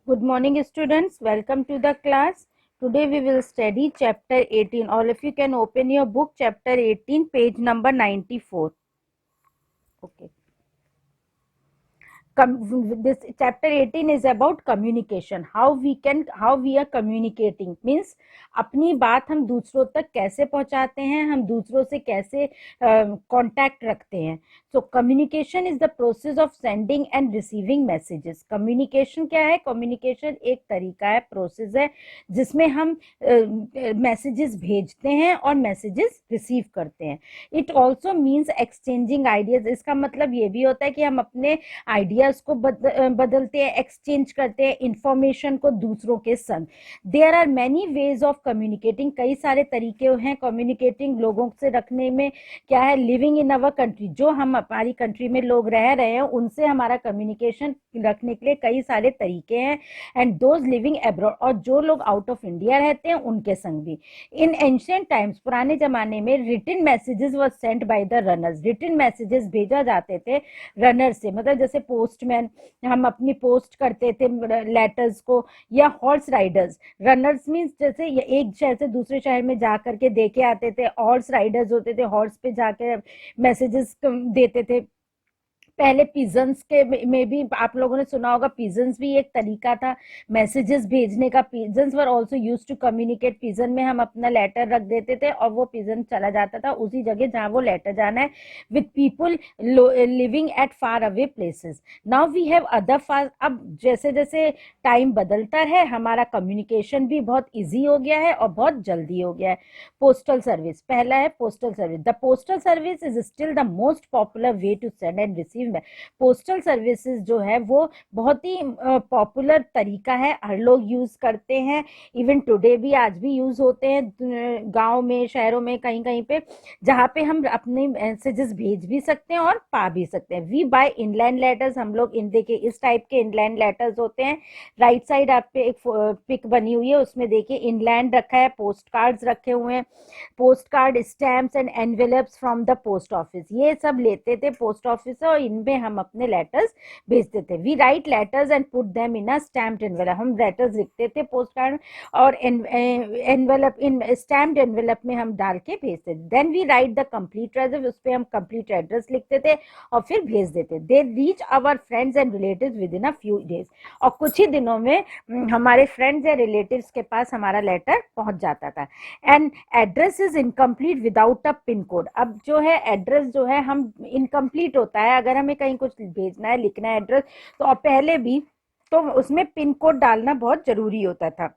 Good morning, students. Welcome to the class. Today we will study chapter 18. All of you can open your book, chapter 18, page number 94. Okay. This chapter 18 is about communication. How we are communicating means अपनी बात हम दूसरों तक कैसे पहुंचाते हैं, हम दूसरों से कैसे कांटेक्ट रखते हैं. So communication is the process of sending and receiving messages. Communication क्या है? Communication एक तरीका है, प्रोसेस है जिसमें हम मैसेजेस भेजते हैं और मैसेजेस रिसीव करते हैं. It also means exchanging ideas. इसका मतलब ये भी होता है कि हम अपने आइडियाज को बदलते हैं, एक्सचेंज करते हैं इंफॉर्मेशन को दूसरों के संग. There are many ways of communicating. कई सारे तरीके हैं कम्युनिकेटिंग लोगों से रखने में. क्या है? Living in our country. जो हम हमारी कंट्री में लोग रह रहे हैं उनसे हमारा कम्युनिकेशन रखने के लिए कई सारे तरीके हैं. And those living abroad. और जो लोग आउट ऑफ इंडिया रहते हैं उनके संग भी. इन एंशियंट टाइम्स, पुराने जमाने में, written messages were sent by the runners. Written messages भेजा जाते थे रनर से. मतलब जैसे पोस्टमैन, हम अपनी पोस्ट करते थे लेटर्स को, या हॉर्स राइडर्स. रनर्स मीन्स जैसे एक शहर से दूसरे शहर में जा करके दे के आते थे. हॉर्स राइडर्स होते थे, हॉर्स पे जाके मैसेजेस देते थे. पहले पिजन्स के में भी आप लोगों ने सुना होगा, पिजन्स भी एक तरीका था मैसेजेस भेजने का. Pigeons were also used to communicate. Pigeon में हम अपना लेटर रख देते थे और वो पिजन चला जाता था उसी जगह जहाँ वो लेटर जाना है, with people living at far away places. Now we have other far. अब जैसे जैसे टाइम बदलता है हमारा कम्युनिकेशन भी बहुत ईजी हो गया है और बहुत जल्दी हो गया है. पोस्टल सर्विस पहला है. Postal service. The postal service is still the most popular way to send and receive. Postal services जो है वो बहुत ही पॉपुलर तरीका है, हर लोग यूज करते हैं. इवन टुडे भी, आज भी यूज होते हैं गांव में, शहरों में, कहीं कहीं पे, जहाँ पे हम अपने मैसेजेस भेज भी सकते हैं और पा भी सकते हैं. We buy inland letters. हम लोग देखिए इस टाइप के इनलैंड लेटर्स होते हैं. राइट साइड आप पे एक पिक बनी हुई है, उसमें देखिए इनलैंड रखा है, पोस्ट कार्ड्स रखे हुए हैं. Post card, stamps and envelopes from the post office. ये सब लेते थे पोस्ट ऑफिस से और इनमें हम अपने लेटर्स भेजते थे. We write letters and put them in a stamped envelope. हम लेटर्स लिखते थे पोस्ट कार्ड और एनवेलप, इन स्टैम्प्ड एनवेलप में हम डाल के भेजते थे. Then we write the complete address. उस पर हम कंप्लीट एड्रेस लिखते थे और फिर भेज देते. They reach our friends and relatives within a few days. और कुछ ही दिनों में हमारे फ्रेंड्स या रिलेटिव्स के पास हमारा लेटर पहुंच जाता था. And address is incomplete without a pin code. अब जो है एड्रेस जो है हम इनकम्प्लीट होता है अगर हमें कहीं कुछ भेजना है, लिखना है एड्रेस, तो पहले भी तो उसमें पिन कोड डालना बहुत जरूरी होता था.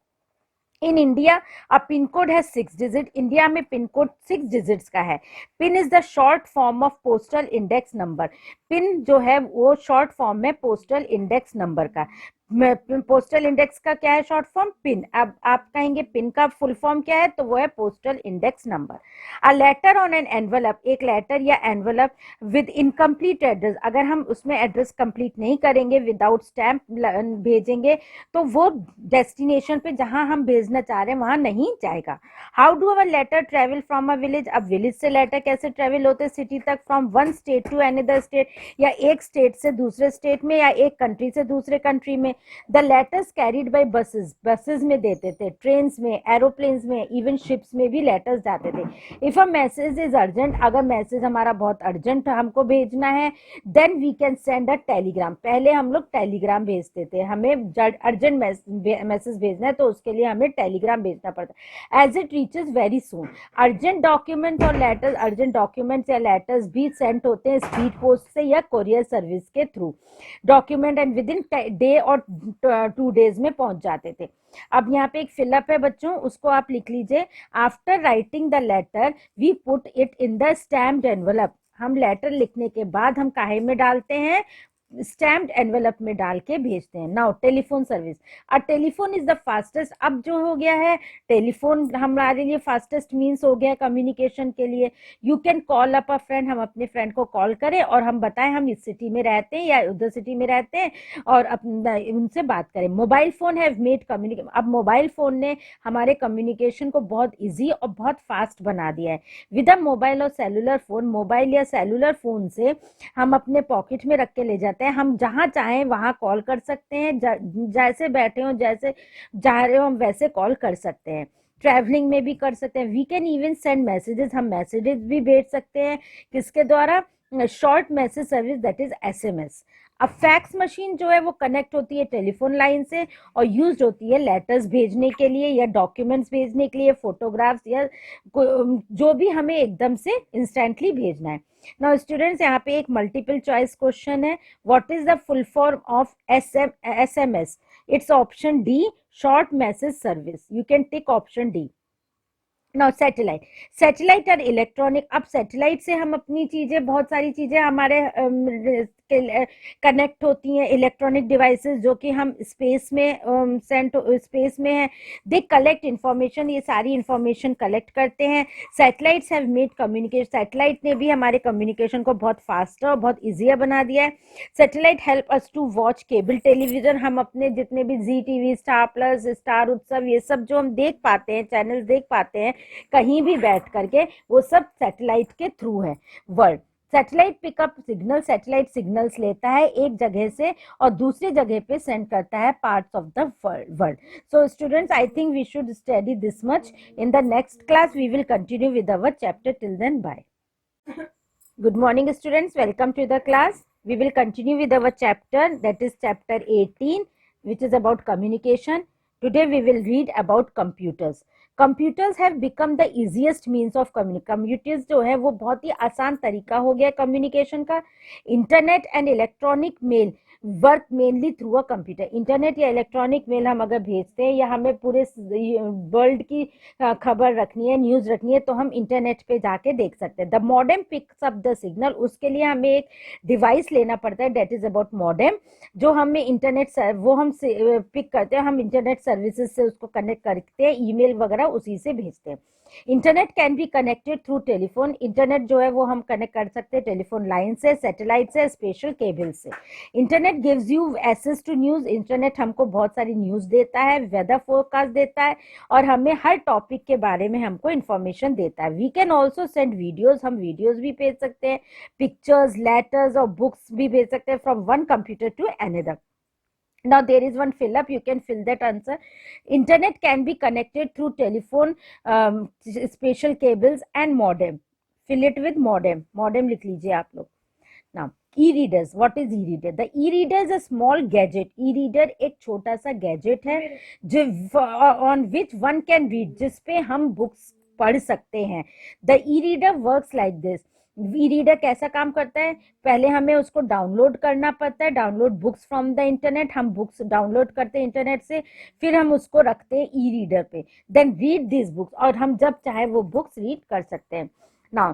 In India a pin code है 6 डिजिट. इंडिया में पिन कोड 6 डिजिट्स का है. Pin is the short form of postal index number. Pin जो है वो शॉर्ट फॉर्म है पोस्टल इंडेक्स नंबर का. पोस्टल इंडेक्स का क्या है शॉर्ट फॉर्म? पिन. अब आप कहेंगे पिन का फुल फॉर्म क्या है, तो वो है postal index number. A later on an envelope. एक लेटर या एनवलप विद इनकम्प्लीट एड्रेस. अगर हम उसमें एड्रेस कंप्लीट नहीं करेंगे, विदाउट स्टैम्प भेजेंगे, तो वो डेस्टिनेशन पे जहां हम भेजना चाह रहे हैं वहां नहीं जाएगा. How do our letter travel from a village. अब विलेज से लेटर कैसे ट्रेवल होते हैं सिटी तक? From one state to another state. या एक स्टेट से दूसरे स्टेट में, या एक कंट्री से दूसरे कंट्री में. The letters carried by buses. Buses में देते थे, ट्रेन्स में, एरोप्लेन्स में, इवन शिप्स में भी लेटर्स जाते थे. If a message is urgent. अगर मैसेज हमारा बहुत अर्जेंट हमको भेजना है, then we can send a telegram. पहले हम लोग टेलीग्राम भेजते थे. हमें अर्जेंट मैसेज भेजना है तो उसके लिए हमें टेलीग्राम भेजना पड़ता है. As it reaches very soon. Urgent document और लेटर्स, अर्जेंट डॉक्यूमेंट्स या लेटर्स भी सेंड होते हैं स्पीड पोस्ट से या कोरियर सर्विस के through. Document and within day और 2 डेज में पहुंच जाते थे. अब यहाँ पे एक फिलअप है बच्चों, उसको आप लिख लीजिए. After writing the letter we put it in the stamped envelope. हम लेटर लिखने के बाद हम काहे में डालते हैं? स्टैम्प्ड एनवेलप में डाल के भेजते हैं. Now telephone service. A telephone is the fastest. अब जो हो गया है टेलीफोन हमारे लिए फास्टेस्ट मीन्स हो गया कम्युनिकेशन के लिए. You can call up a friend. हम अपने फ्रेंड को कॉल करें और हम बताएं हम इस सिटी में रहते हैं या उधर सिटी में रहते हैं और उनसे बात करें. Mobile phone have made communication. अब मोबाइल फोन ने हमारे कम्युनिकेशन को बहुत ईजी और बहुत फास्ट बना दिया है. विद अ मोबाइल और सेलुलर फोन. मोबाइल या सेलुलर फोन से हम अपने पॉकेट में रख के ले जाते सकते हैं, हम जहाँ चाहें वहाँ कॉल कर सकते हैं, जैसे बैठे हो, जैसे जा रहे हो हम वैसे कॉल कर सकते हैं। ट्रैवलिंग में भी कर सकते हैं। We can even send messages, हम मैसेजेस भी भेज सकते हैं किसके द्वारा, short message service that is SMS. अब फैक्स मशीन जो है वो कनेक्ट होती है टेलीफोन लाइन से और यूज होती है लेटर्स भेजने के लिए या डॉक्यूमेंट्स भेजने के लिए, फोटोग्राफ्स या जो भी हमें एकदम से इंस्टेंटली भेजना है। नाउ स्टूडेंट्स, यहाँ पे एक मल्टीपल चॉइस क्वेश्चन है, what is the full form of SMS? It's option D, short message service. You can tick option D. Now satellite और इलेक्ट्रॉनिक, अब सैटेलाइट से हम अपनी चीजें, बहुत सारी चीजें हमारे कनेक्ट होती हैं, इलेक्ट्रॉनिक डिवाइसेस जो कि हम स्पेस में स्पेस में है, दे कलेक्ट इंफॉर्मेशन, ये सारी इंफॉर्मेशन कलेक्ट करते हैं। Satellites have made communication, satellite ने भी हमारे कम्युनिकेशन को बहुत फास्टर और बहुत ईजियर बना दिया है। Satellite help us to watch cable television, हम अपने जितने भी Zee TV, Star Plus, Star Utsav, ये सब जो हम देख पाते हैं, चैनल्स देख पाते हैं कहीं भी बैठ करके, वो सब सैटेलाइट के थ्रू है world. Satellite pickup signal, satellite signals लेता है एक जगह से और दूसरी जगह पे सेंड करता है parts of the world. So students, I think we should study this much. In the next class we will continue with our chapter. Till then, bye. Good morning students, welcome to the class. We will continue with our chapter, that is chapter 18, which is about communication. Today we will read about computers. Computers have become the easiest means of communication. Computers जो है वो बहुत ही आसान तरीका हो गया communication का। Internet and electronic mail work mainly through a computer. Internet या इलेक्ट्रॉनिक मेल हम अगर भेजते हैं या हमें पूरे वर्ल्ड की खबर रखनी है, न्यूज रखनी है, तो हम इंटरनेट पे जाके देख सकते हैं। The modem picks up the signal, उसके लिए हमें एक डिवाइस लेना पड़ता है, डेट इज अबाउट मॉडेम, जो हमें इंटरनेट वो हम पिक करते हैं, हम इंटरनेट सर्विसेज से उसको कनेक्ट करते हैं, ईमेल वगैरह उसी से भेजते हैं। Internet can be connected through telephone, internet जो है वो हम कनेक्ट कर सकते हैं टेलीफोन लाइन से, सैटेलाइट से, स्पेशल केबल से। Internet gives you access to news, internet हमको बहुत सारी न्यूज देता है, वेदर फोरकास्ट देता है और हमें हर टॉपिक के बारे में हमको इंफॉर्मेशन देता है। We can also send videos, हम वीडियोज भी भेज सकते हैं, पिक्चर्स, लेटर्स और बुक्स भी भेज सकते हैं from one computer to another. Now there is one fill up, you can fill that answer. Internet can be connected through telephone, special cables and modem. Fill it with modem. Modem लिख लीजिए आप लोग। Now e-readers, what is e-reader? The e-reader is a small gadget. E-reader एक छोटा सा gadget है जो on which one can read, जिस पे हम books पढ़ सकते हैं। The e-reader works like this. E reader कैसा काम करता है? पहले हमें उसको डाउनलोड करना पड़ता है, download books from the internet, हम बुक्स डाउनलोड करते हैं इंटरनेट से, फिर हम उसको रखते हैं ई रीडर पे, देन रीड दिस बुक्स, और हम जब चाहे वो बुक्स रीड कर सकते हैं। Now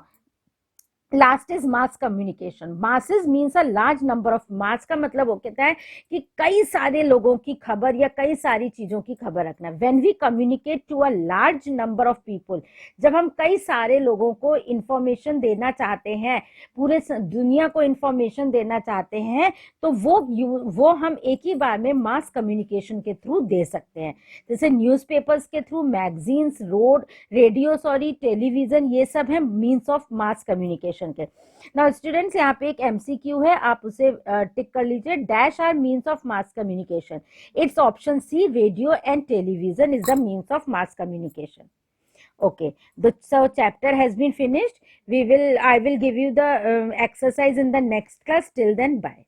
last is mass communication. Masses means a large number of, mass का मतलब वो कहता है कि कई सारे लोगों की खबर या कई सारी चीजों की खबर रखना। When we communicate to a large number of people, जब हम कई सारे लोगों को इंफॉर्मेशन देना चाहते हैं, पूरे दुनिया को इंफॉर्मेशन देना चाहते हैं, तो वो हम एक ही बार में मास कम्युनिकेशन के थ्रू दे सकते हैं। जैसे न्यूज़पेपर्स के थ्रू, मैगजीन्स, रेडियो टेलीविजन, ये सब है मीन्स ऑफ मास कम्युनिकेशन के। नाउ स्टूडेंट्स, यहाँ पे एक एमसीक्यू है, आप उसे टिक कर लीजिए। Dash are means of mass communication. It's option C, radio and television is the means of mass communication. Okay, so chapter has been finished. I will give you the exercise in the next class. Till then, bye.